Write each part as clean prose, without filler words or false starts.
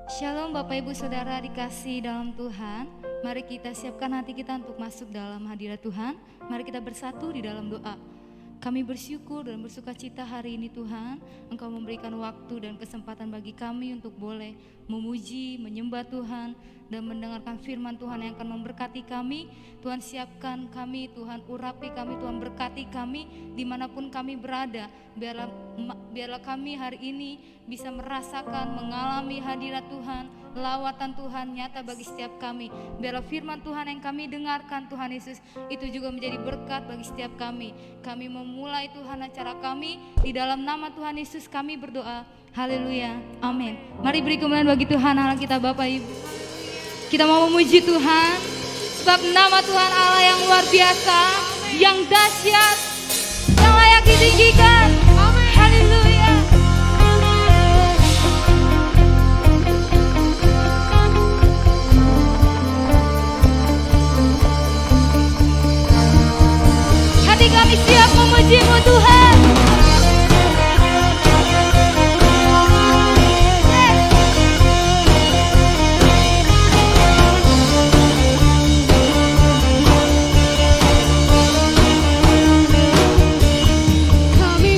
Shalom Bapak Ibu Saudara dikasih dalam Tuhan. Mari kita siapkan hati kita untuk masuk dalam hadirat Tuhan. Mari kita bersatu di dalam doa. Kami bersyukur dan bersuka cita hari ini Tuhan, Engkau memberikan waktu dan kesempatan bagi kami untuk boleh memuji, menyembah Tuhan, dan mendengarkan firman Tuhan yang akan memberkati kami. Tuhan siapkan kami, Tuhan urapi kami, Tuhan berkati kami dimanapun kami berada. Biarlah kami hari ini bisa merasakan, mengalami hadirat Tuhan, lawatan Tuhan nyata bagi setiap kami. Biarlah firman Tuhan yang kami dengarkan Tuhan Yesus itu juga menjadi berkat bagi setiap kami. Kami memulai Tuhan acara kami di dalam nama Tuhan Yesus kami berdoa. Haleluya, amin. Mari beri kemuliaan bagi Tuhan Allah kita Bapak Ibu. Kita mau memuji Tuhan sebab nama Tuhan Allah yang luar biasa, yang dahsyat, yang layak ditinggikan. Haleluya. Hati kami siap memuji-Mu Tuhan. Kami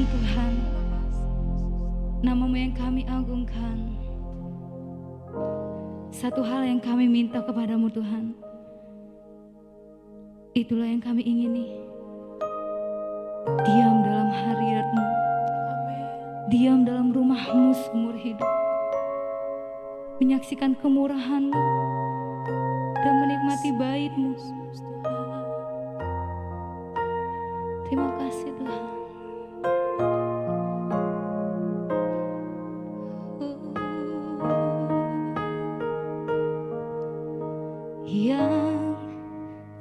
Tuhan, Tuhan. Nama-Mu yang kami agungkan. Satu hal yang kami minta kepadamu Tuhan, itulah yang kami ingini. Diam dalam hadirat-Mu, diam dalam rumah-Mu seumur hidup, menyaksikan kemurahan-Mu dan menikmati bait-Mu. Terima kasih Tuhan. Yang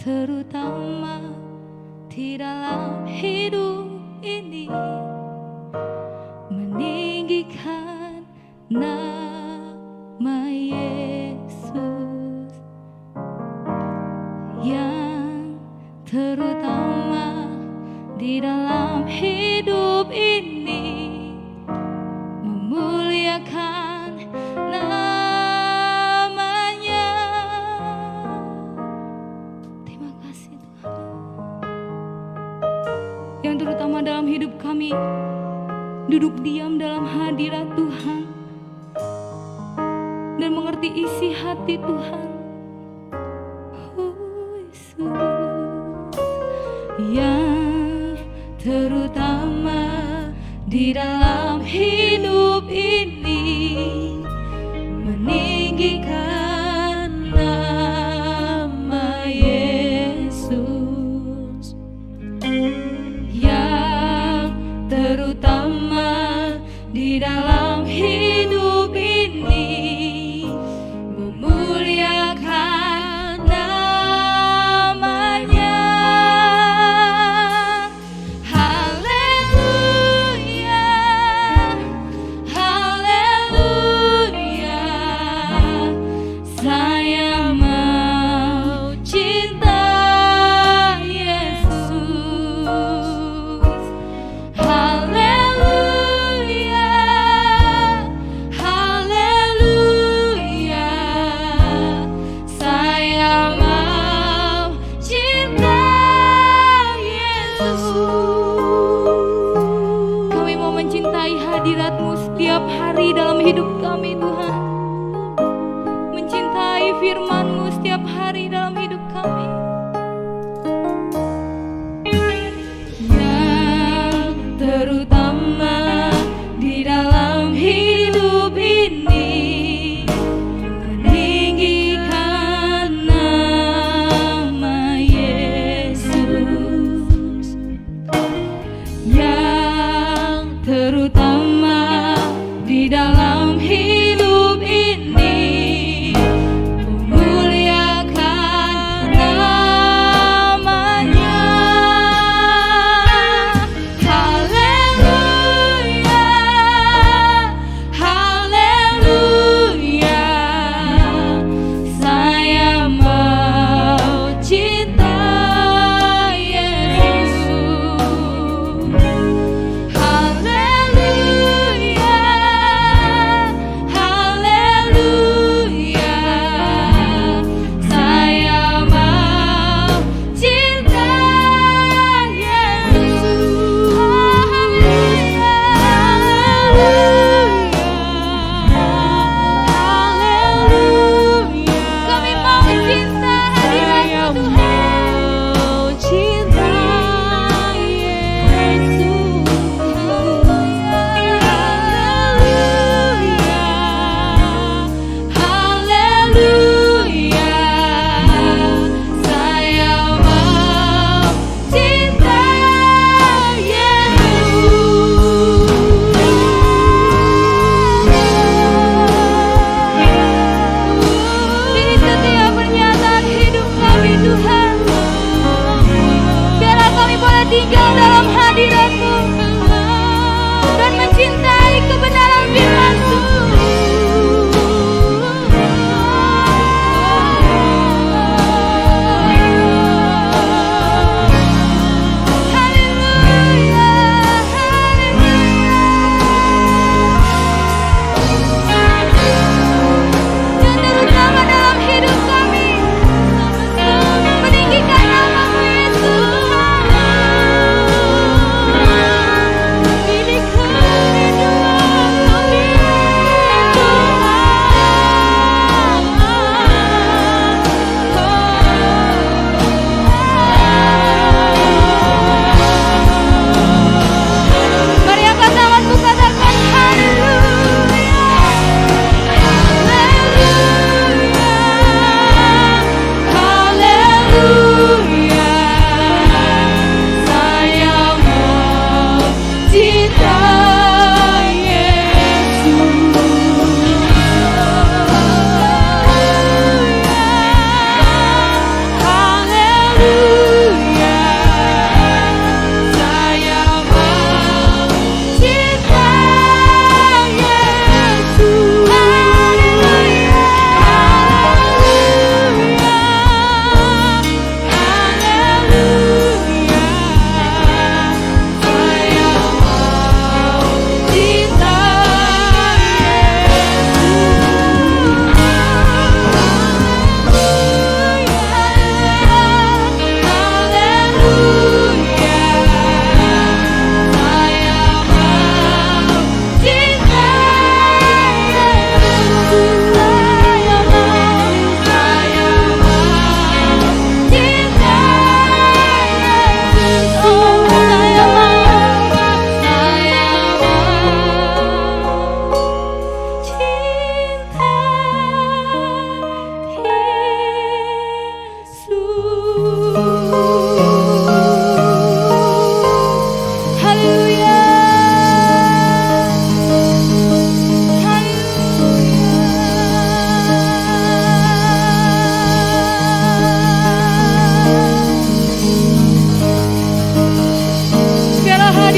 terutama di dalam hidup ini, meninggikan nama Yesus. Yang terutama di dalam hidup ini, memuliakan namanya. Terima kasih Tuhan. Yang terutama dalam hidup kami, duduk diam dalam hadirat Tuhan dan mengerti isi hati Tuhan. Yang terutama di dalam hidup ini, meninggikan nama Yesus. Yang terutama di dalam hidup ini, memuliakan namanya. Haleluya, haleluya,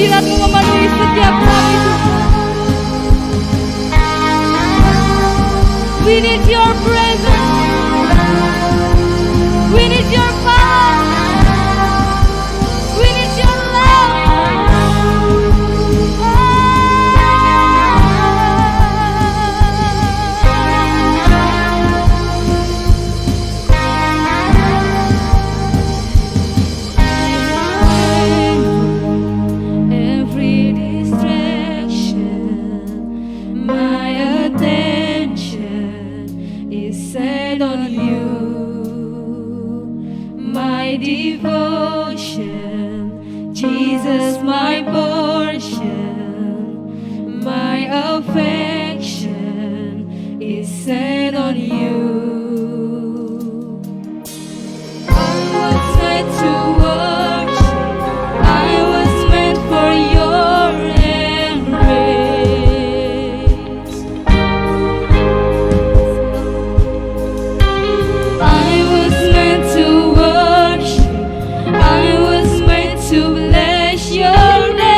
hadirat-Mu memenuhi setiap kami Tuhan. We need your presence. We need your power. We need your love. Every distraction, my attention is set on you. My devotion, Jesus, my portion, my affection is set on you. I was meant to worship, I was meant for your embrace. I was meant to worship, I was meant to bless your name.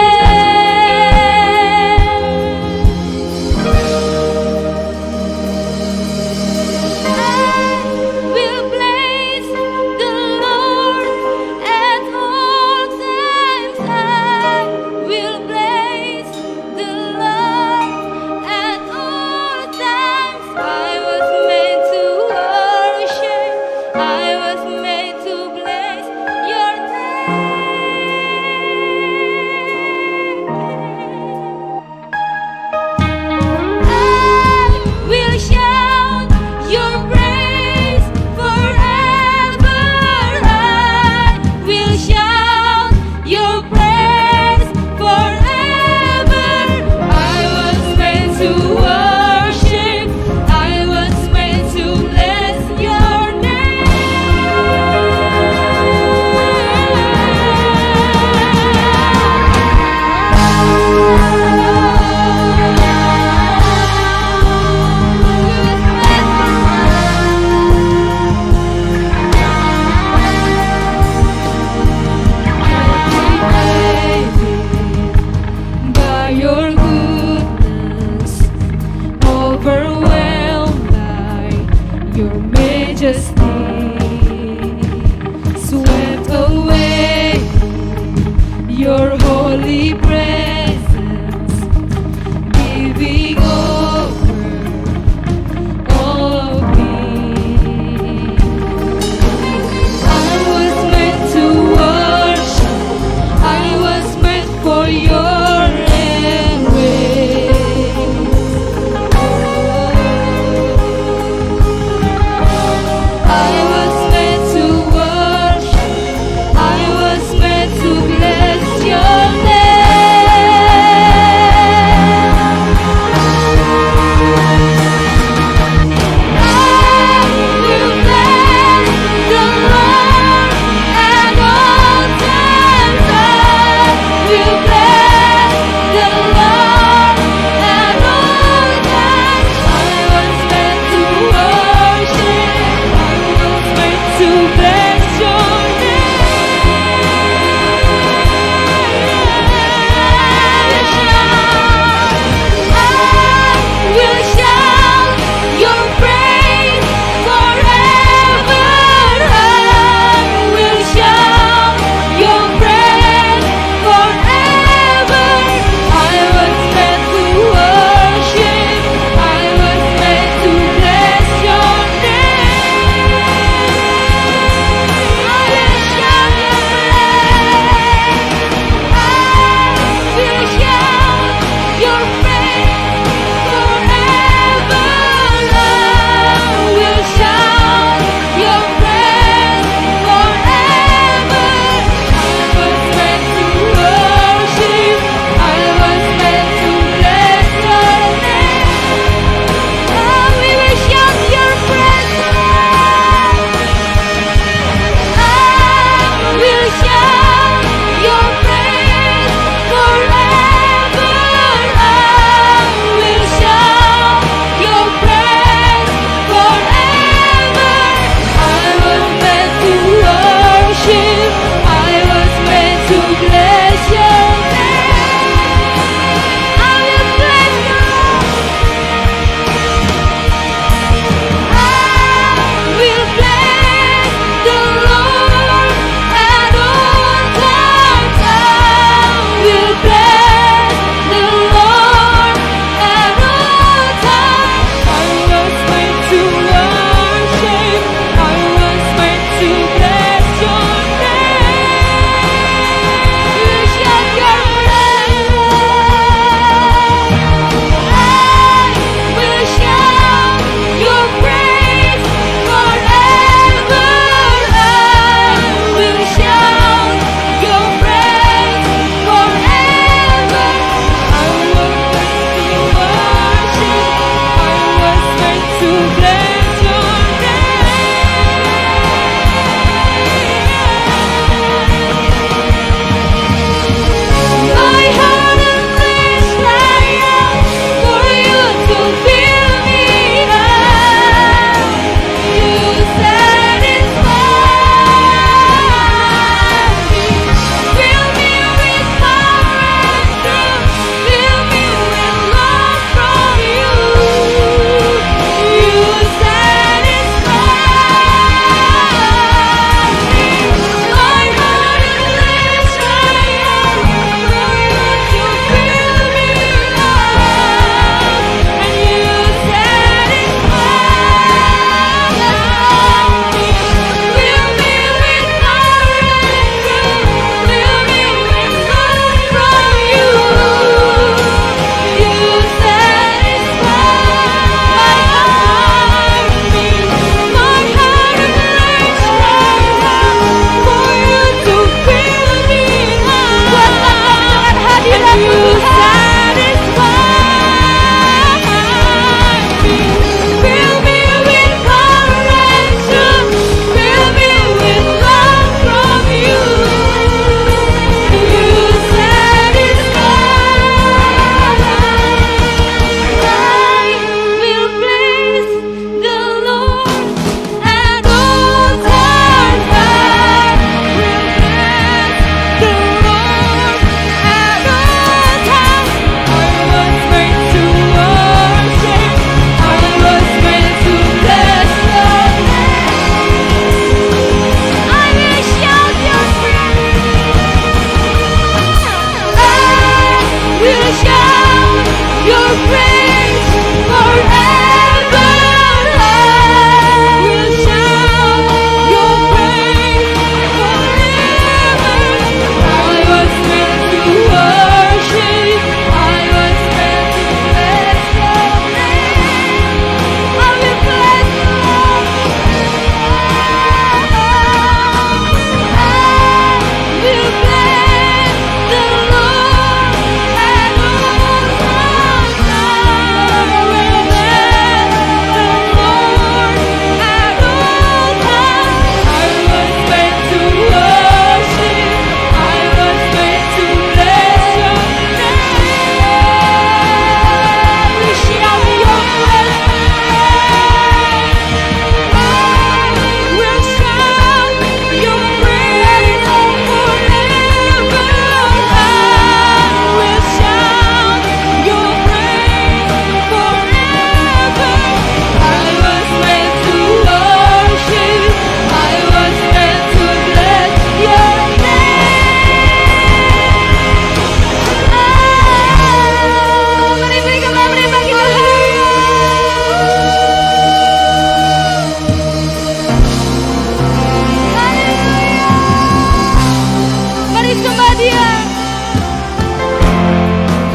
Dia.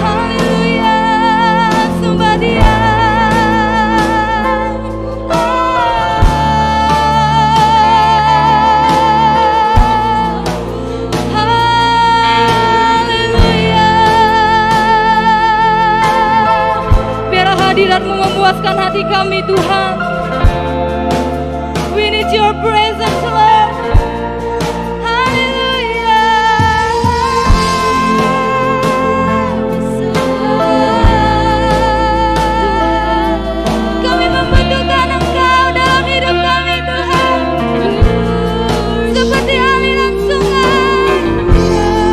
Haleluya, sembah Dia. Haleluya. Biarlah hadirat-Mu memuaskan hati kami, Tuhan. We need your presence, Lord. Kami membutuhkan Engkau dalam hidup kami, Tuhan. Seperti aliran sungai,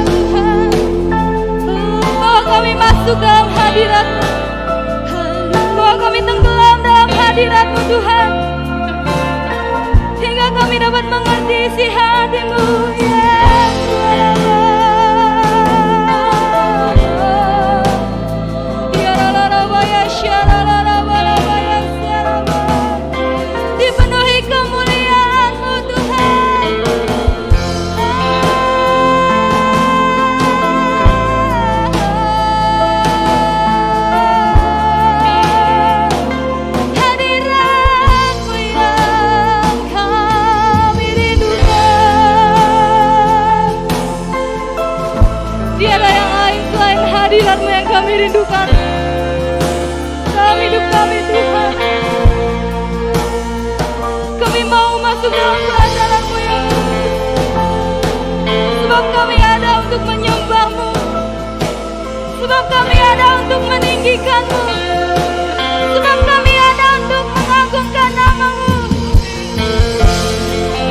Tuhan. Bawa kami masuk dalam hadirat-Mu. Bawa kami tenggelam dalam hadirat-Mu, Tuhan. Hingga kami dapat mengerti isi hati-Mu, ya Tuhan. Dipenuhi kemuliaan-Mu, Tuhan. Hadirat-Mu yang kami rindukan. Tiada yang lain selain hadirat-Mu yang kami rindukan dalam hidup kami, Tuhan. Kami mau masuk dalam kerajaan-Mu yang sebab kami ada untuk menyembah-Mu, sebab kami ada untuk meninggikan-Mu, sebab kami ada untuk mengagungkan nama-Mu,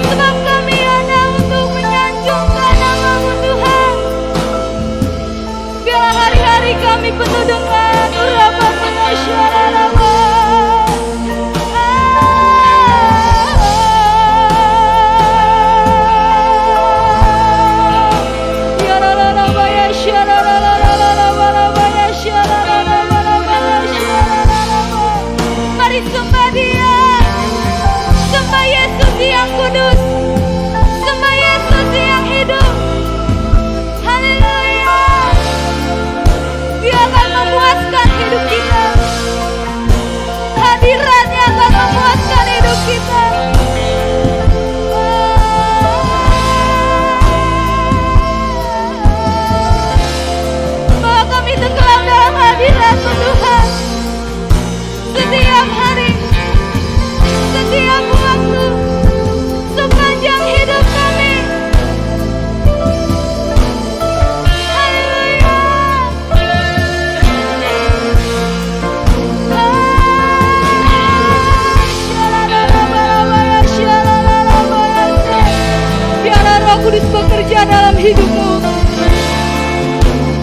sebab kami ada untuk menyanjungkan nama-Mu, Tuhan. Biarlah hari-hari kami penuh dengan urapan pengasyarah-Mu. Mari sembah Dia, sembah Yesus yang kudus, sembah Yesus yang hidup. Haleluya. Dia akan memuaskan hidup kita. Hadirat-Nya akan memuaskan hidup kita. Bahwa kami tenggelam dalam hadirat-Mu, Tuhan. Setiap hari, setiap waktu, sepanjang hidup kami. Haleluya. Biarlah Roh Kudus bekerja dalam hidup-Mu.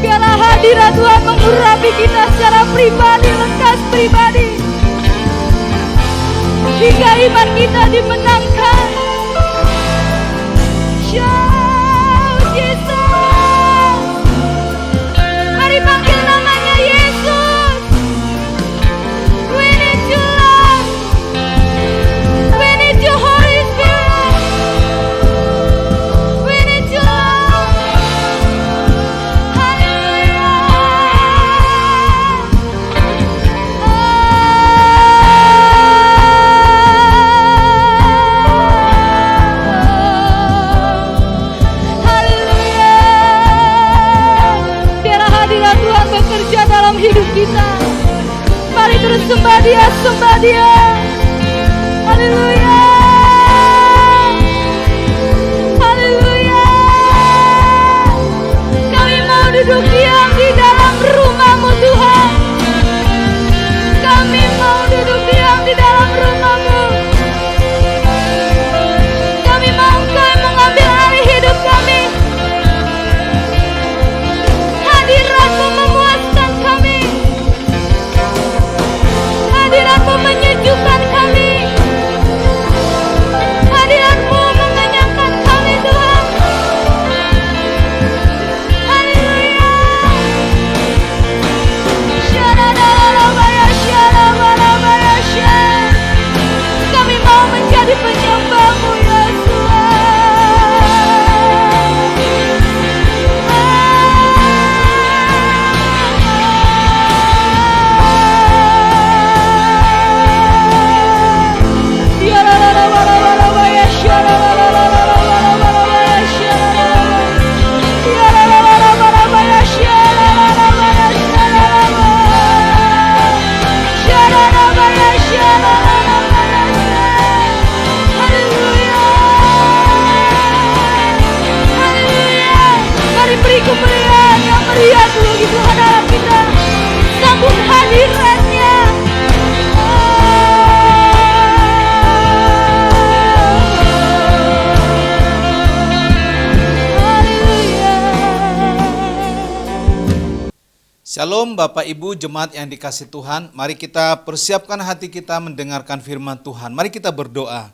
Biarlah hadirat Tuhan mengurapi kita secara pribadi, lekas pribadi. Hingga iman kita dimenangkan. Shout Jesus. Mari panggil namanya Yesus. We need you, Lord. We need you, Holy Spirit. We need you, Lord. Haleluya. Bekerja dalam hidup kita. Mari terus sembah Dia, sembah Dia. Haleluya. Haleluya. Kami mau duduk diam di dalam rumah-Mu, Tuhan. Kami mau duduk diam di dalam rumah-Mu. Kami mau Engkau mengambil alih hidup kami. Hadirat-Mu memuaskan kami. Hadirat-Mu menyejukkan Shalom Bapak Ibu jemaat yang dikasihi Tuhan. Mari kita persiapkan hati kita mendengarkan firman Tuhan. Mari kita berdoa.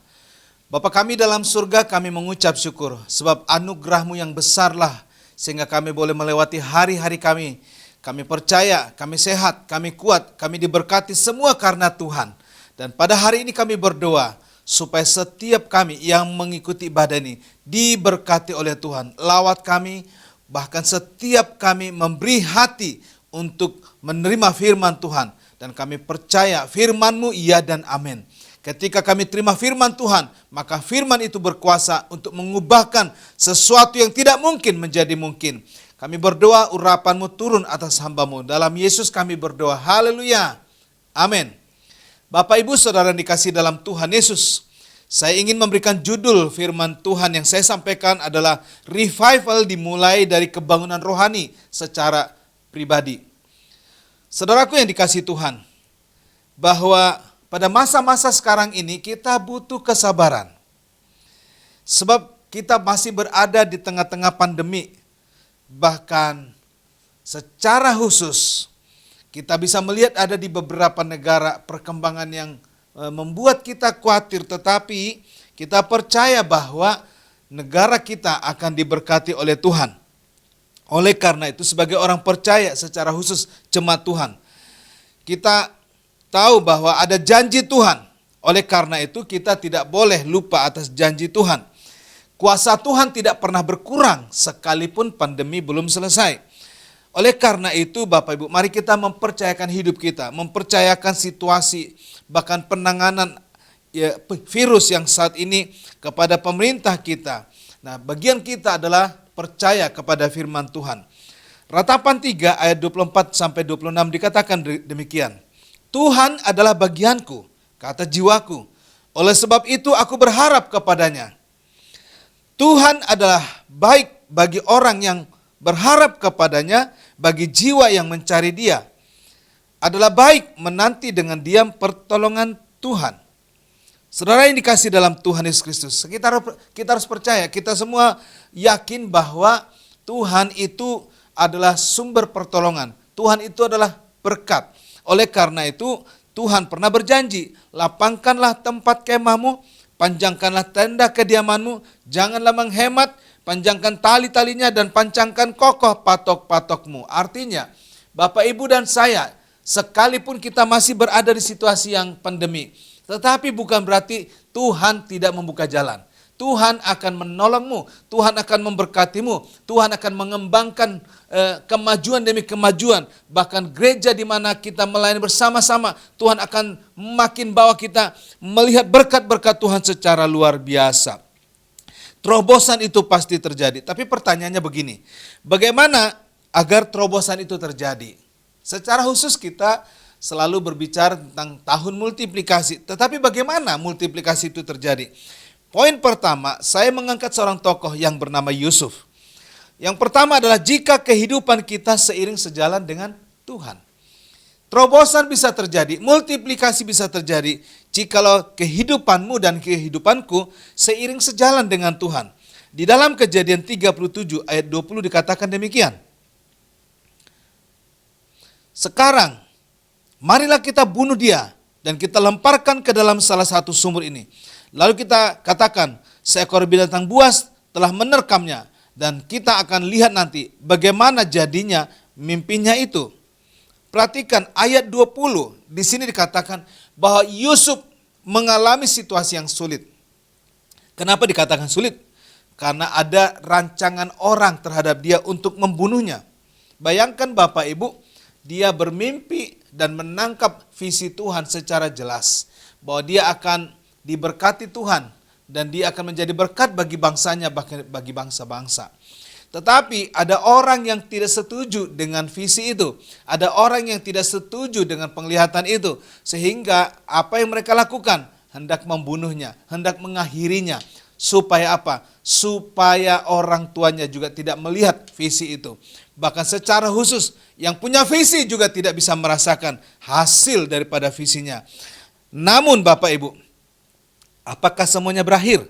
Bapa kami dalam surga, kami mengucap syukur sebab anugerah-Mu yang besarlah sehingga kami boleh melewati hari-hari kami. Kami percaya, kami sehat, kami kuat, kami diberkati semua karena Tuhan. Dan pada hari ini kami berdoa supaya setiap kami yang mengikuti ibadah ini diberkati oleh Tuhan. Lawat kami, bahkan setiap kami memberi hati untuk menerima firman Tuhan. Dan kami percaya firman-Mu iya dan amin. Ketika kami terima firman Tuhan, maka firman itu berkuasa untuk mengubahkan sesuatu yang tidak mungkin menjadi mungkin. Kami berdoa urapan-Mu turun atas hamba-Mu. Dalam Yesus kami berdoa. Haleluya. Amin. Bapak Ibu Saudara yang dikasihi dalam Tuhan Yesus, saya ingin memberikan judul firman Tuhan yang saya sampaikan adalah revival dimulai dari kebangunan rohani secara pribadi. Saudaraku yang dikasihi Tuhan, bahwa pada masa-masa sekarang ini kita butuh kesabaran. Sebab kita masih berada di tengah-tengah pandemi. Bahkan secara khusus kita bisa melihat ada di beberapa negara perkembangan yang membuat kita khawatir, tetapi kita percaya bahwa negara kita akan diberkati oleh Tuhan. Oleh karena itu sebagai orang percaya secara khusus jemaat Tuhan, kita tahu bahwa ada janji Tuhan. Oleh karena itu kita tidak boleh lupa atas janji Tuhan. Kuasa Tuhan tidak pernah berkurang sekalipun pandemi belum selesai. Oleh karena itu Bapak Ibu, mari kita mempercayakan hidup kita, mempercayakan situasi, bahkan penanganan virus yang saat ini kepada pemerintah kita. Nah, bagian kita adalah percaya kepada firman Tuhan. Ratapan 3 ayat 24 sampai 26 dikatakan demikian. Tuhan adalah bagianku, kata jiwaku. Oleh sebab itu aku berharap kepadanya. Tuhan adalah baik bagi orang yang berharap kepadanya, bagi jiwa yang mencari Dia. Adalah baik menanti dengan diam pertolongan Tuhan. Saudara yang dikasih dalam Tuhan Yesus Kristus, kita harus percaya, kita semua yakin bahwa Tuhan itu adalah sumber pertolongan. Tuhan itu adalah berkat. Oleh karena itu Tuhan pernah berjanji, lapangkanlah tempat kemahmu, panjangkanlah tenda kediamanmu, janganlah menghemat, panjangkan tali-talinya dan pancangkan kokoh patok-patokmu. Artinya, Bapak Ibu dan saya, sekalipun kita masih berada di situasi yang pandemi, tetapi bukan berarti Tuhan tidak membuka jalan. Tuhan akan menolongmu, Tuhan akan memberkatimu, Tuhan akan mengembangkan kemajuan demi kemajuan. Bahkan gereja di mana kita melayani bersama-sama, Tuhan akan makin bawa kita melihat berkat-berkat Tuhan secara luar biasa. Terobosan itu pasti terjadi, tapi pertanyaannya begini, bagaimana agar terobosan itu terjadi? Secara khusus kita selalu berbicara tentang tahun multiplikasi, tetapi bagaimana multiplikasi itu terjadi? Poin pertama, saya mengangkat seorang tokoh yang bernama Yusuf. Yang pertama adalah jika kehidupan kita seiring sejalan dengan Tuhan. Terobosan bisa terjadi, multiplikasi bisa terjadi jikalau kehidupanmu dan kehidupanku seiring sejalan dengan Tuhan. Di dalam Kejadian 37 ayat 20 dikatakan demikian. Sekarang, marilah kita bunuh dia dan kita lemparkan ke dalam salah satu sumur ini. Lalu kita katakan, seekor binatang buas telah menerkamnya dan kita akan lihat nanti bagaimana jadinya mimpinya itu. Perhatikan ayat 20, di sini dikatakan bahwa Yusuf mengalami situasi yang sulit. Kenapa dikatakan sulit? Karena ada rancangan orang terhadap dia untuk membunuhnya. Bayangkan Bapak Ibu, dia bermimpi dan menangkap visi Tuhan secara jelas. Bahwa dia akan diberkati Tuhan dan dia akan menjadi berkat bagi bangsanya, bahkan bagi bangsa-bangsa. Tetapi ada orang yang tidak setuju dengan visi itu. Ada orang yang tidak setuju dengan penglihatan itu. Sehingga apa yang mereka lakukan? Hendak membunuhnya, hendak mengakhirinya. Supaya apa? Supaya orang tuanya juga tidak melihat visi itu. Bahkan secara khusus yang punya visi juga tidak bisa merasakan hasil daripada visinya. Namun Bapak Ibu, apakah semuanya berakhir?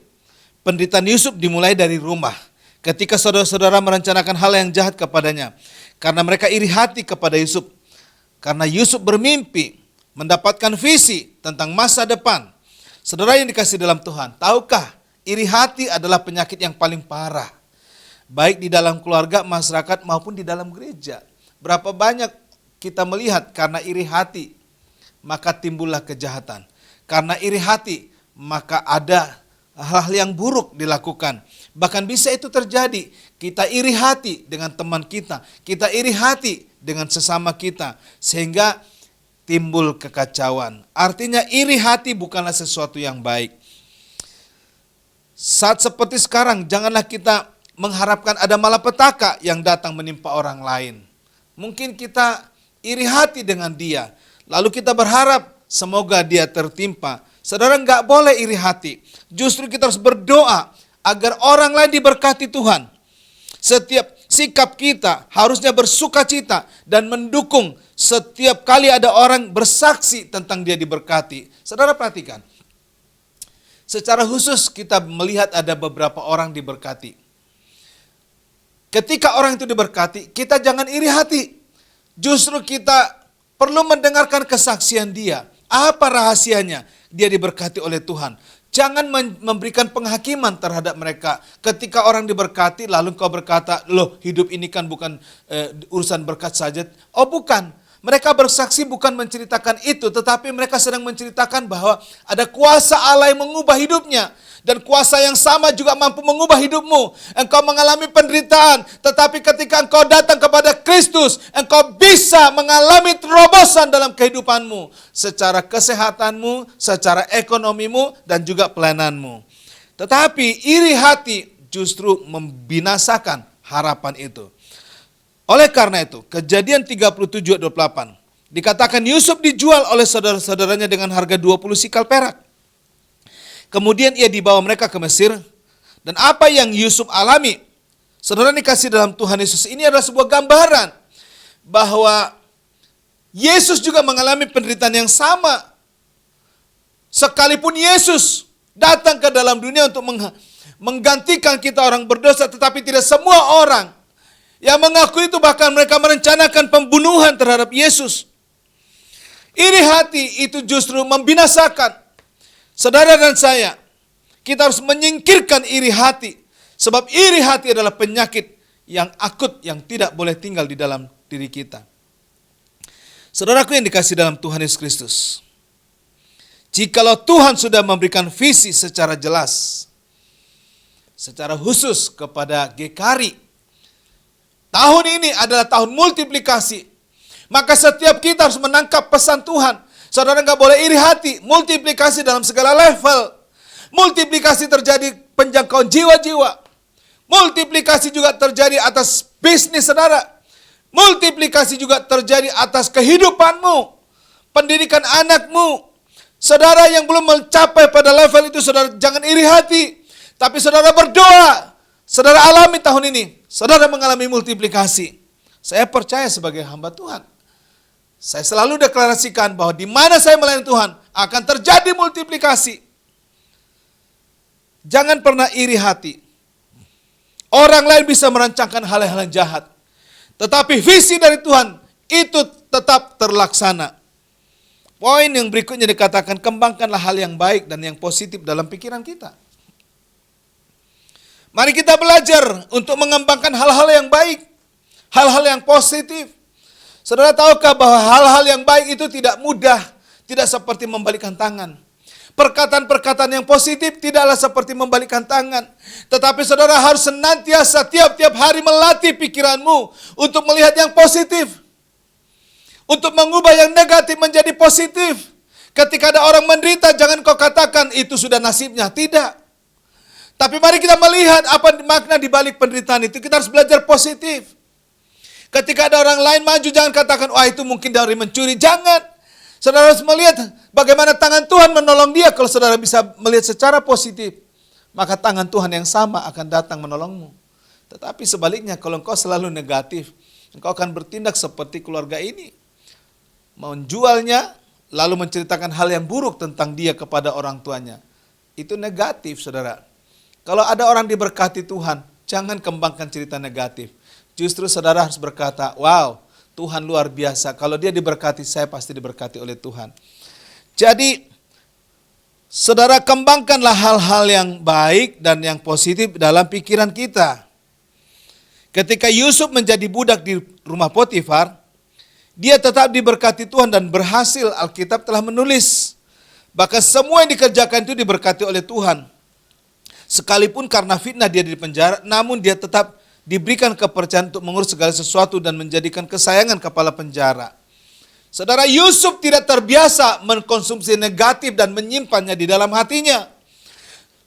Penderitaan Yusuf dimulai dari rumah. Ketika saudara-saudara merencanakan hal yang jahat kepadanya. Karena mereka iri hati kepada Yusuf. Karena Yusuf bermimpi mendapatkan visi tentang masa depan. Saudara yang dikasihi dalam Tuhan, tahukah iri hati adalah penyakit yang paling parah. Baik di dalam keluarga, masyarakat maupun di dalam gereja. Berapa banyak kita melihat karena iri hati, maka timbullah kejahatan. Karena iri hati, maka ada hal-hal yang buruk dilakukan. Bahkan bisa itu terjadi, kita iri hati dengan teman kita iri hati dengan sesama kita, sehingga timbul kekacauan. Artinya iri hati bukanlah sesuatu yang baik. Saat seperti sekarang, janganlah kita mengharapkan ada malapetaka yang datang menimpa orang lain. Mungkin kita iri hati dengan dia, lalu kita berharap semoga dia tertimpa. Saudara, enggak boleh iri hati. Justru kita harus berdoa agar orang lain diberkati Tuhan. Setiap sikap kita harusnya bersukacita dan mendukung setiap kali ada orang bersaksi tentang dia diberkati. Saudara perhatikan, secara khusus kita melihat ada beberapa orang diberkati. Ketika orang itu diberkati, kita jangan iri hati. Justru kita perlu mendengarkan kesaksian dia. Apa rahasianya? Dia diberkati oleh Tuhan. Jangan memberikan penghakiman terhadap mereka. Ketika orang diberkati lalu kau berkata, loh hidup ini kan bukan urusan berkat saja. Oh bukan, mereka bersaksi bukan menceritakan itu, tetapi mereka sedang menceritakan bahwa ada kuasa Allah yang mengubah hidupnya. Dan kuasa yang sama juga mampu mengubah hidupmu. Engkau mengalami penderitaan, tetapi ketika engkau datang kepada Kristus, engkau bisa mengalami terobosan dalam kehidupanmu. Secara kesehatanmu, secara ekonomimu, dan juga pelayananmu. Tetapi iri hati justru membinasakan harapan itu. Oleh karena itu, Kejadian 37:28 dikatakan Yusuf dijual oleh saudara-saudaranya dengan harga 20 sikal perak. Kemudian ia dibawa mereka ke Mesir. Dan apa yang Yusuf alami, saudara dikasih dalam Tuhan Yesus, ini adalah sebuah gambaran bahwa Yesus juga mengalami penderitaan yang sama. Sekalipun Yesus datang ke dalam dunia untuk menggantikan kita orang berdosa, tetapi tidak semua orang yang mengaku itu, bahkan mereka merencanakan pembunuhan terhadap Yesus. Iri hati itu justru membinasakan. Saudara dan saya, kita harus menyingkirkan iri hati. Sebab iri hati adalah penyakit yang akut yang tidak boleh tinggal di dalam diri kita. Saudaraku yang dikasih dalam Tuhan Yesus Kristus, jikalau Tuhan sudah memberikan visi secara jelas, secara khusus kepada GKRI, tahun ini adalah tahun multiplikasi, maka setiap kita harus menangkap pesan Tuhan. Saudara nggak boleh iri hati, multiplikasi dalam segala level. Multiplikasi terjadi penjangkauan jiwa-jiwa. Multiplikasi juga terjadi atas bisnis saudara. Multiplikasi juga terjadi atas kehidupanmu, pendidikan anakmu. Saudara yang belum mencapai pada level itu, saudara jangan iri hati. Tapi saudara berdoa, saudara alami tahun ini, saudara mengalami multiplikasi. Saya percaya sebagai hamba Tuhan. Saya selalu deklarasikan bahwa di mana saya melayani Tuhan akan terjadi multiplikasi. Jangan pernah iri hati. Orang lain bisa merancangkan hal-hal yang jahat, tetapi visi dari Tuhan itu tetap terlaksana. Poin yang berikutnya dikatakan, kembangkanlah hal yang baik dan yang positif dalam pikiran kita. Mari kita belajar untuk mengembangkan hal-hal yang baik, hal-hal yang positif. Saudara tahukah bahwa hal-hal yang baik itu tidak mudah, tidak seperti membalikkan tangan. Perkataan-perkataan yang positif tidaklah seperti membalikkan tangan. Tetapi saudara harus senantiasa tiap-tiap hari melatih pikiranmu untuk melihat yang positif. Untuk mengubah yang negatif menjadi positif. Ketika ada orang menderita, jangan kau katakan itu sudah nasibnya. Tidak. Tapi mari kita melihat apa makna di balik penderitaan itu. Kita harus belajar positif. Ketika ada orang lain maju, jangan katakan, wah itu mungkin dari mencuri. Jangan. Saudara harus melihat bagaimana tangan Tuhan menolong dia. Kalau saudara bisa melihat secara positif, maka tangan Tuhan yang sama akan datang menolongmu. Tetapi sebaliknya, kalau engkau selalu negatif, engkau akan bertindak seperti keluarga ini. Menjualnya, lalu menceritakan hal yang buruk tentang dia kepada orang tuanya. Itu negatif, saudara. Kalau ada orang diberkati Tuhan, jangan kembangkan cerita negatif. Justru saudara harus berkata, wow, Tuhan luar biasa. Kalau dia diberkati, saya pasti diberkati oleh Tuhan. Jadi, saudara kembangkanlah hal-hal yang baik dan yang positif dalam pikiran kita. Ketika Yusuf menjadi budak di rumah Potifar, dia tetap diberkati Tuhan dan berhasil. Alkitab telah menulis. Bahkan semua yang dikerjakan itu diberkati oleh Tuhan. Sekalipun karena fitnah dia di penjara, namun dia tetap diberikan kepercayaan untuk mengurus segala sesuatu dan menjadikan kesayangan kepala penjara. Saudara, Yusuf tidak terbiasa mengkonsumsi negatif dan menyimpannya di dalam hatinya.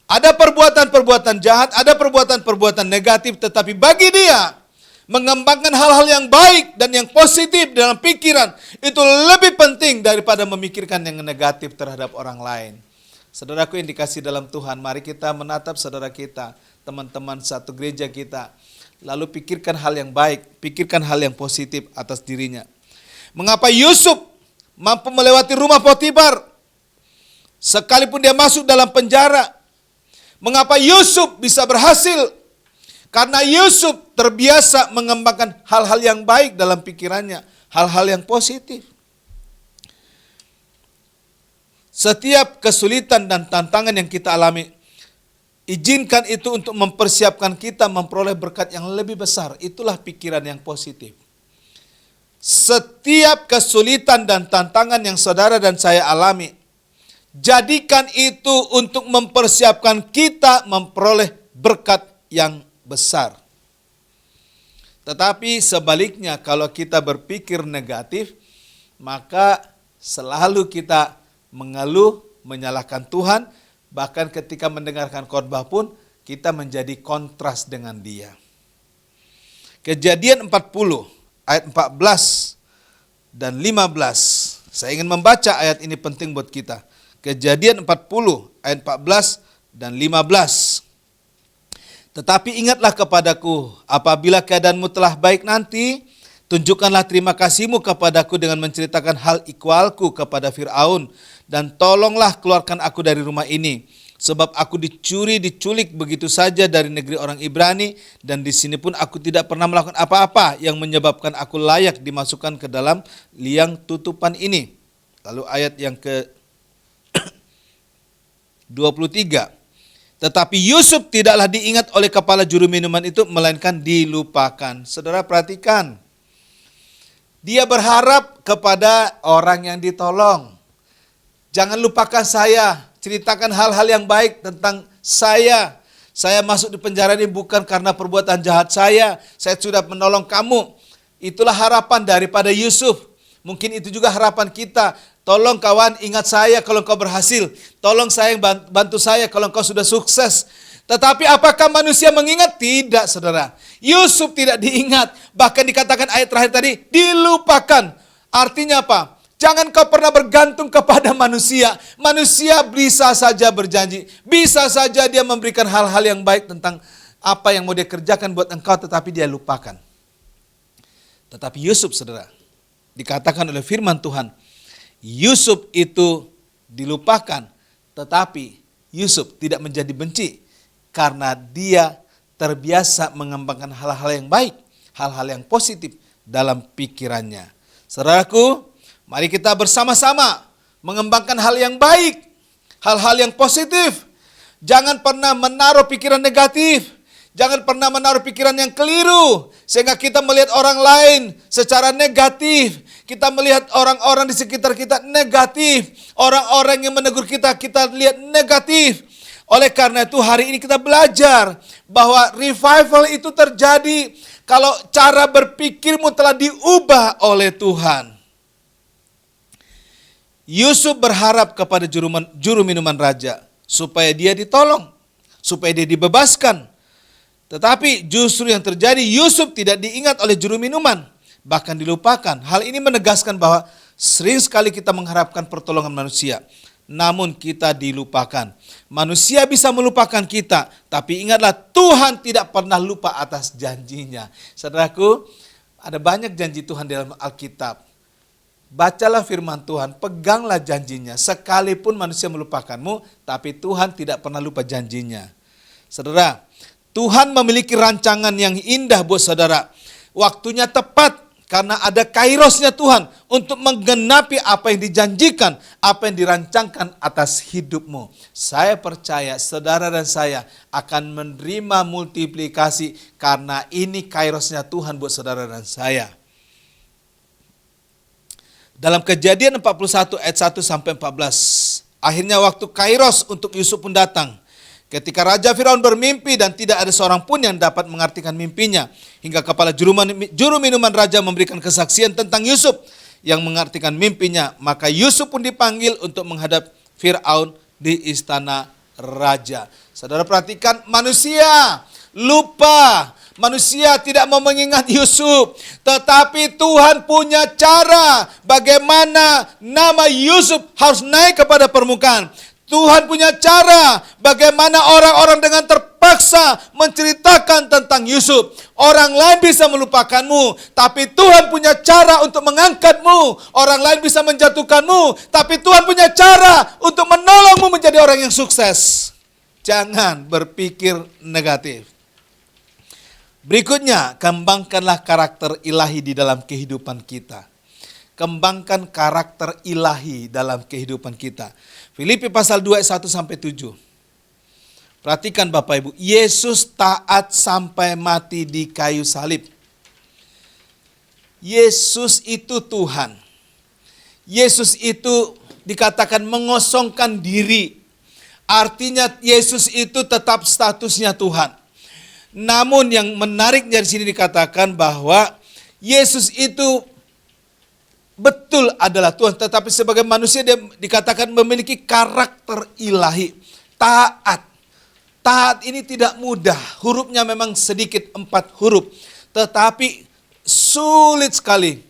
Ada perbuatan-perbuatan jahat, ada perbuatan-perbuatan negatif, tetapi bagi dia mengembangkan hal-hal yang baik dan yang positif dalam pikiran itu lebih penting daripada memikirkan yang negatif terhadap orang lain. Saudaraku yang dikasih dalam Tuhan, mari kita menatap saudara kita, teman-teman satu gereja kita. Lalu pikirkan hal yang baik, pikirkan hal yang positif atas dirinya. Mengapa Yusuf mampu melewati rumah Potifar sekalipun dia masuk dalam penjara? Mengapa Yusuf bisa berhasil? Karena Yusuf terbiasa mengembangkan hal-hal yang baik dalam pikirannya, hal-hal yang positif. Setiap kesulitan dan tantangan yang kita alami, izinkan itu untuk mempersiapkan kita memperoleh berkat yang lebih besar. Itulah pikiran yang positif. Setiap kesulitan dan tantangan yang saudara dan saya alami, jadikan itu untuk mempersiapkan kita memperoleh berkat yang besar. Tetapi sebaliknya, kalau kita berpikir negatif, maka selalu kita mengeluh, menyalahkan Tuhan, bahkan ketika mendengarkan khotbah pun kita menjadi kontras dengan dia. Kejadian 40 ayat 14 dan 15. Saya ingin membaca ayat ini, penting buat kita. Kejadian 40 ayat 14 dan 15. Tetapi ingatlah kepadaku apabila keadaanmu telah baik nanti, tunjukkanlah terima kasihmu kepadaku dengan menceritakan hal ikhwalku kepada Fir'aun, dan tolonglah keluarkan aku dari rumah ini, sebab aku diculik begitu saja dari negeri orang Ibrani, dan di sini pun aku tidak pernah melakukan apa-apa yang menyebabkan aku layak dimasukkan ke dalam liang tutupan ini. Lalu ayat yang ke 23. Tetapi Yusuf tidaklah diingat oleh kepala juru minuman itu, melainkan dilupakan. Saudara perhatikan, dia berharap kepada orang yang ditolong. Jangan lupakan saya, ceritakan hal-hal yang baik tentang saya. Saya masuk di penjara ini bukan karena perbuatan jahat saya sudah menolong kamu. Itulah harapan daripada Yusuf. Mungkin itu juga harapan kita. Tolong kawan, ingat saya kalau engkau berhasil. Tolong saya, bantu saya kalau engkau sudah sukses. Tetapi apakah manusia mengingat? Tidak, saudara. Yusuf tidak diingat. Bahkan dikatakan ayat terakhir tadi, dilupakan. Artinya apa? Jangan kau pernah bergantung kepada manusia. Manusia bisa saja berjanji. Bisa saja dia memberikan hal-hal yang baik tentang apa yang mau dia kerjakan buat engkau, tetapi dia lupakan. Tetapi Yusuf, saudara, dikatakan oleh firman Tuhan, Yusuf itu dilupakan, tetapi Yusuf tidak menjadi benci karena dia terbiasa mengembangkan hal-hal yang baik, hal-hal yang positif dalam pikirannya. Saudaraku, mari kita bersama-sama mengembangkan hal yang baik, hal-hal yang positif. Jangan pernah menaruh pikiran negatif. Jangan pernah menaruh pikiran yang keliru, sehingga kita melihat orang lain secara negatif. Kita melihat orang-orang di sekitar kita negatif. Orang-orang yang menegur kita, kita lihat negatif. Oleh karena itu hari ini kita belajar bahwa revival itu terjadi kalau cara berpikirmu telah diubah oleh Tuhan. Yusuf berharap kepada juru minuman raja supaya dia ditolong, supaya dia dibebaskan. Tetapi justru yang terjadi, Yusuf tidak diingat oleh juru minuman, bahkan dilupakan. Hal ini menegaskan bahwa sering sekali kita mengharapkan pertolongan manusia, namun kita dilupakan. Manusia bisa melupakan kita, tapi ingatlah Tuhan tidak pernah lupa atas janjinya. Saudaraku, ada banyak janji Tuhan dalam Alkitab. Bacalah firman Tuhan, peganglah janjinya. Sekalipun manusia melupakanmu, tapi Tuhan tidak pernah lupa janjinya. Saudara, Tuhan memiliki rancangan yang indah buat saudara. Waktunya tepat karena ada kairosnya Tuhan untuk menggenapi apa yang dijanjikan, apa yang dirancangkan atas hidupmu. Saya percaya saudara dan saya akan menerima multiplikasi karena ini kairosnya Tuhan buat saudara dan saya. Dalam Kejadian 41 ayat 1 sampai 14, akhirnya waktu kairos untuk Yusuf pun datang. Ketika Raja Firaun bermimpi dan tidak ada seorang pun yang dapat mengartikan mimpinya. Hingga kepala juru minuman raja memberikan kesaksian tentang Yusuf yang mengartikan mimpinya. Maka Yusuf pun dipanggil untuk menghadap Firaun di istana raja. Saudara perhatikan, manusia lupa. Manusia tidak mau mengingat Yusuf. Tetapi Tuhan punya cara bagaimana nama Yusuf harus naik kepada permukaan. Tuhan punya cara bagaimana orang-orang dengan terpaksa menceritakan tentang Yusuf. Orang lain bisa melupakanmu, tapi Tuhan punya cara untuk mengangkatmu. Orang lain bisa menjatuhkanmu, tapi Tuhan punya cara untuk menolongmu menjadi orang yang sukses. Jangan berpikir negatif. Berikutnya, kembangkanlah karakter ilahi di dalam kehidupan kita. Kembangkan karakter ilahi dalam kehidupan kita. Filipi pasal 2 ayat 1 sampai 7. Perhatikan Bapak Ibu, Yesus taat sampai mati di kayu salib. Yesus itu Tuhan. Yesus itu dikatakan mengosongkan diri. Artinya Yesus itu tetap statusnya Tuhan. Namun yang menarik dari sini dikatakan bahwa Yesus itu betul adalah Tuhan, tetapi sebagai manusia dia dikatakan memiliki karakter ilahi. Taat. Taat ini tidak mudah. Hurufnya memang sedikit 4 huruf. Tetapi sulit sekali.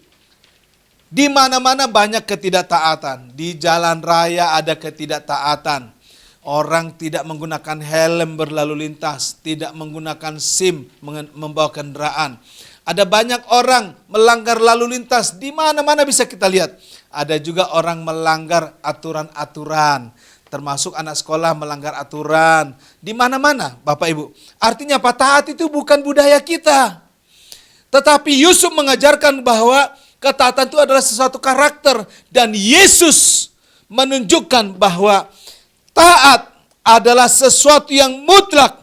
Di mana-mana banyak ketidaktaatan. Di jalan raya ada ketidaktaatan. Orang tidak menggunakan helm berlalu lintas. Tidak menggunakan SIM membawa kendaraan. Ada banyak orang melanggar lalu lintas, di mana-mana bisa kita lihat. Ada juga orang melanggar aturan-aturan, termasuk anak sekolah melanggar aturan, di mana-mana Bapak Ibu. Artinya apa? Taat itu bukan budaya kita. Tetapi Yusuf mengajarkan bahwa ketaatan itu adalah sesuatu karakter. Dan Yesus menunjukkan bahwa taat adalah sesuatu yang mutlak,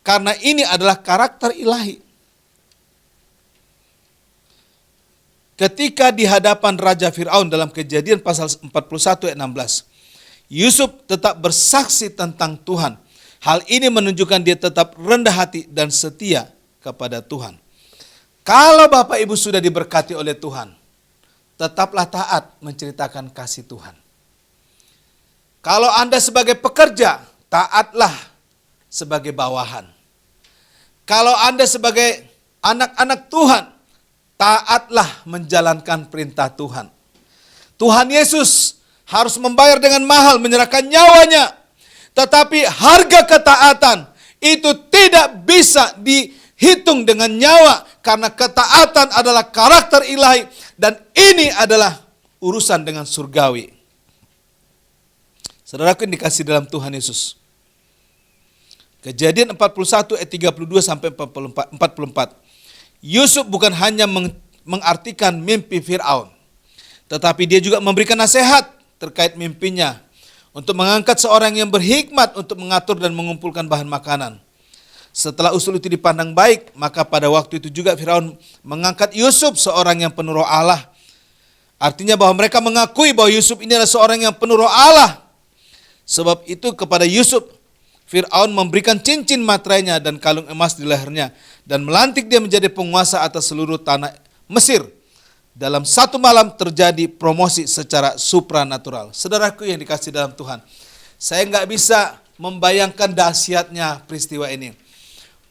karena ini adalah karakter ilahi. Ketika di hadapan Raja Firaun dalam Kejadian pasal 41 ayat 16, Yusuf tetap bersaksi tentang Tuhan. Hal ini menunjukkan dia tetap rendah hati dan setia kepada Tuhan. Kalau Bapak Ibu sudah diberkati oleh Tuhan, tetaplah taat menceritakan kasih Tuhan. Kalau Anda sebagai pekerja, taatlah sebagai bawahan. Kalau Anda sebagai anak-anak Tuhan, taatlah menjalankan perintah Tuhan. Tuhan Yesus harus membayar dengan mahal, menyerahkan nyawanya. Tetapi harga ketaatan itu tidak bisa dihitung dengan nyawa. Karena ketaatan adalah karakter ilahi. Dan ini adalah urusan dengan surgawi. Saudaraku yang dikasih dalam Tuhan Yesus. Kejadian 41 ayat 32 sampai 44. Yusuf bukan hanya mengartikan mimpi Firaun, tetapi dia juga memberikan nasihat terkait mimpinya untuk mengangkat seorang yang berhikmat untuk mengatur dan mengumpulkan bahan makanan. Setelah usul itu dipandang baik, maka pada waktu itu juga Firaun mengangkat Yusuf, seorang yang penuh roh Allah. Artinya bahwa mereka mengakui bahwa Yusuf ini adalah seorang yang penuh roh Allah. Sebab itu kepada Yusuf, Firaun memberikan cincin materainya dan kalung emas di lehernya dan melantik dia menjadi penguasa atas seluruh tanah Mesir. Dalam satu malam terjadi promosi secara supranatural. Saudaraku yang dikasih dalam Tuhan, saya nggak bisa membayangkan dahsyatnya peristiwa ini.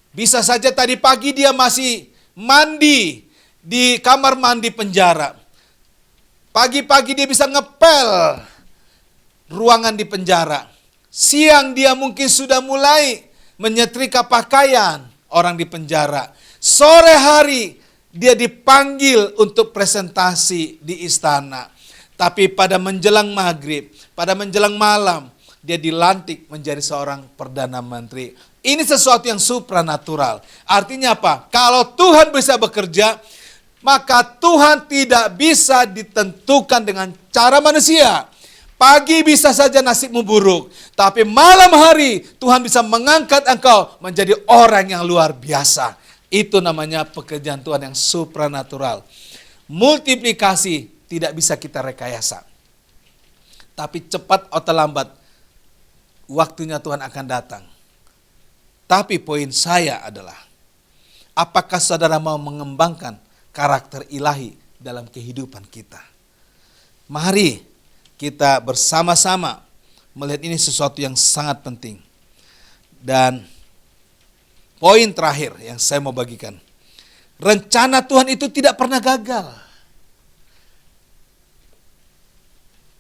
Bisa saja tadi pagi dia masih mandi di kamar mandi penjara. Pagi-pagi dia bisa ngepel ruangan di penjara. Siang dia mungkin sudah mulai menyetrika pakaian orang di penjara. Sore hari dia dipanggil untuk presentasi di istana. Tapi pada menjelang maghrib, pada menjelang malam, dia dilantik menjadi seorang perdana menteri. Ini sesuatu yang supranatural. Artinya apa? Kalau Tuhan bisa bekerja, Maka Tuhan tidak bisa ditentukan dengan cara manusia. Pagi bisa saja nasibmu buruk, tapi malam hari Tuhan bisa mengangkat engkau menjadi orang yang luar biasa. Itu namanya pekerjaan Tuhan yang supranatural. Multiplikasi tidak bisa kita rekayasa. Tapi cepat atau lambat, waktunya Tuhan akan datang. Tapi poin saya adalah, apakah saudara mau mengembangkan karakter ilahi dalam kehidupan kita? Mari kita bersama-sama melihat ini sesuatu yang sangat penting. Dan poin terakhir yang saya mau bagikan, rencana Tuhan itu tidak pernah gagal.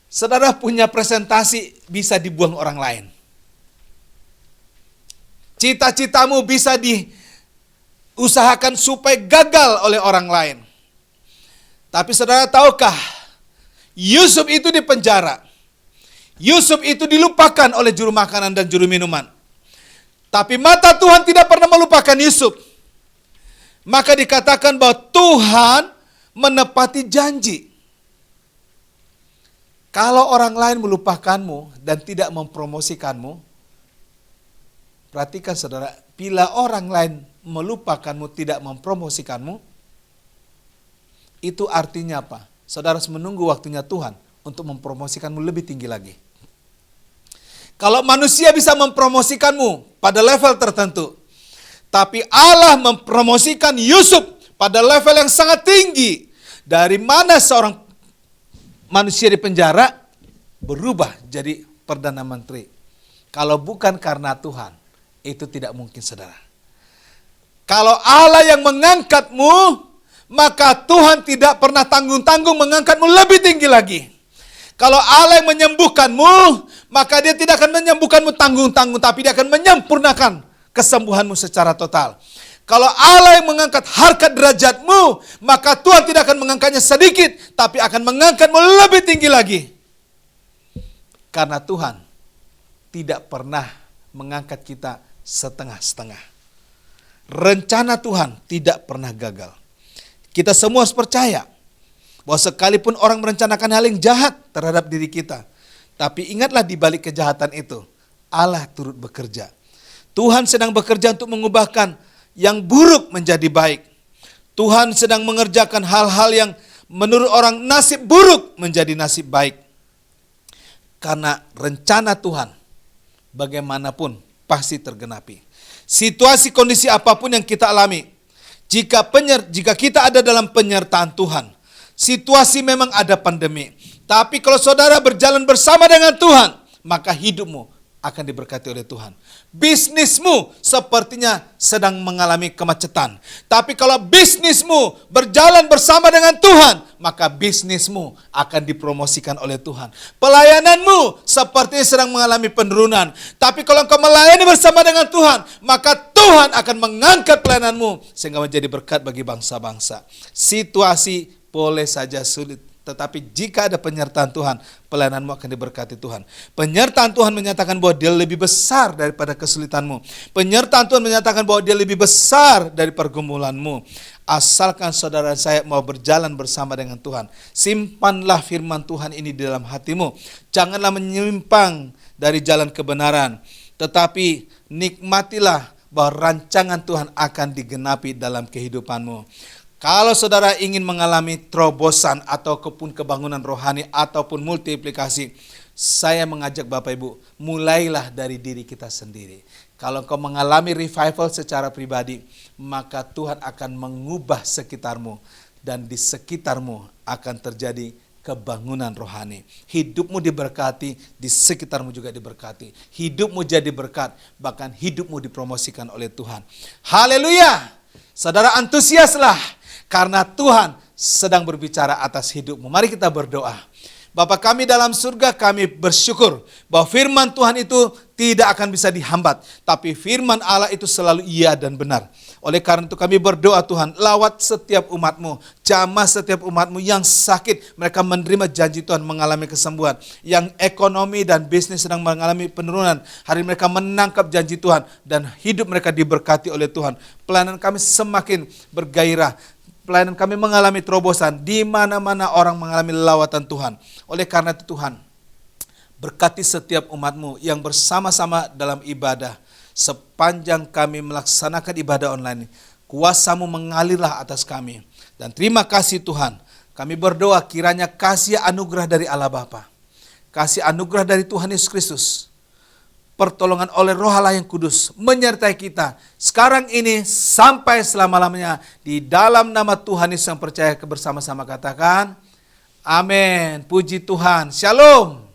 Saudara punya presentasi bisa dibuang orang lain. Cita-citamu bisa diusahakan supaya gagal oleh orang lain. Tapi saudara tahukah, Yusuf itu dipenjara. Yusuf itu dilupakan oleh juru makanan dan juru minuman. Tapi mata Tuhan tidak pernah melupakan Yusuf. Maka dikatakan bahwa Tuhan menepati janji. Kalau orang lain melupakanmu dan tidak mempromosikanmu, perhatikan saudara, bila orang lain melupakanmu, tidak mempromosikanmu, itu artinya apa? Saudara harus menunggu waktunya Tuhan untuk mempromosikanmu lebih tinggi lagi. Kalau manusia bisa mempromosikanmu pada level tertentu, tapi Allah mempromosikan Yusuf pada level yang sangat tinggi. Dari mana seorang manusia di penjara berubah jadi Perdana Menteri? Kalau bukan karena Tuhan, itu tidak mungkin saudara. Kalau Allah yang mengangkatmu, maka Tuhan tidak pernah tanggung-tanggung mengangkatmu lebih tinggi lagi. Kalau Allah yang menyembuhkanmu, maka Dia tidak akan menyembuhkanmu tanggung-tanggung, tapi Dia akan menyempurnakan kesembuhanmu secara total. Kalau Allah yang mengangkat harkat derajatmu, maka Tuhan tidak akan mengangkatnya sedikit, tapi akan mengangkatmu lebih tinggi lagi. Karena Tuhan tidak pernah mengangkat kita setengah-setengah. Rencana Tuhan tidak pernah gagal. Kita semua harus percaya bahwa sekalipun orang merencanakan hal yang jahat terhadap diri kita, tapi ingatlah di balik kejahatan itu, Allah turut bekerja. Tuhan sedang bekerja untuk mengubahkan yang buruk menjadi baik. Tuhan sedang mengerjakan hal-hal yang menurut orang nasib buruk menjadi nasib baik. Karena rencana Tuhan bagaimanapun pasti tergenapi. Situasi kondisi apapun yang kita alami, jika kita ada dalam penyertaan Tuhan, situasi memang ada pandemi, tapi kalau saudara berjalan bersama dengan Tuhan, maka hidupmu akan diberkati oleh Tuhan. Bisnismu sepertinya sedang mengalami kemacetan, tapi kalau bisnismu berjalan bersama dengan Tuhan, maka bisnismu akan dipromosikan oleh Tuhan. Pelayananmu sepertinya sedang mengalami penurunan, tapi kalau engkau melayani bersama dengan Tuhan, maka Tuhan akan mengangkat pelayananmu sehingga menjadi berkat bagi bangsa-bangsa. Situasi boleh saja sulit, tetapi jika ada penyertaan Tuhan, pelayananmu akan diberkati Tuhan. Penyertaan Tuhan menyatakan bahwa Dia lebih besar daripada kesulitanmu. Penyertaan Tuhan menyatakan bahwa Dia lebih besar dari pergumulanmu. Asalkan saudara saya mau berjalan bersama dengan Tuhan. Simpanlah firman Tuhan ini di dalam hatimu. Janganlah menyimpang dari jalan kebenaran, tetapi nikmatilah bahwa rancangan Tuhan akan digenapi dalam kehidupanmu. Kalau saudara ingin mengalami terobosan ataupun kebangunan rohani ataupun multiplikasi, saya mengajak Bapak Ibu, mulailah dari diri kita sendiri. Kalau engkau mengalami revival secara pribadi, maka Tuhan akan mengubah sekitarmu dan di sekitarmu akan terjadi kebangunan rohani. Hidupmu diberkati, di sekitarmu juga diberkati. Hidupmu jadi berkat, bahkan hidupmu dipromosikan oleh Tuhan. Haleluya! Saudara antusiaslah, karena Tuhan sedang berbicara atas hidupmu. Mari kita berdoa. Bapa kami dalam surga, kami bersyukur bahwa firman Tuhan itu tidak akan bisa dihambat. Tapi firman Allah itu selalu iya dan benar. Oleh karena itu kami berdoa Tuhan, lawat setiap umat-Mu. Jamah setiap umat-Mu yang sakit, mereka menerima janji Tuhan mengalami kesembuhan. Yang ekonomi dan bisnis sedang mengalami penurunan, hari mereka menangkap janji Tuhan dan hidup mereka diberkati oleh Tuhan. Pelayanan kami semakin bergairah. pelayanan kami mengalami terobosan. Di mana-mana orang mengalami lawatan Tuhan. Oleh karena itu Tuhan, berkati setiap umat-Mu yang bersama-sama dalam ibadah. Sepanjang kami melaksanakan ibadah online, kuasa-Mu mengalirlah atas kami. Dan terima kasih Tuhan, kami berdoa kiranya kasih anugerah dari Allah Bapa, kasih anugerah dari Tuhan Yesus Kristus, pertolongan oleh Roh Allah yang kudus menyertai kita sekarang ini sampai selama-lamanya. Di dalam nama Tuhan Yesus yang percaya bersama-sama katakan, amin. Puji Tuhan. Shalom.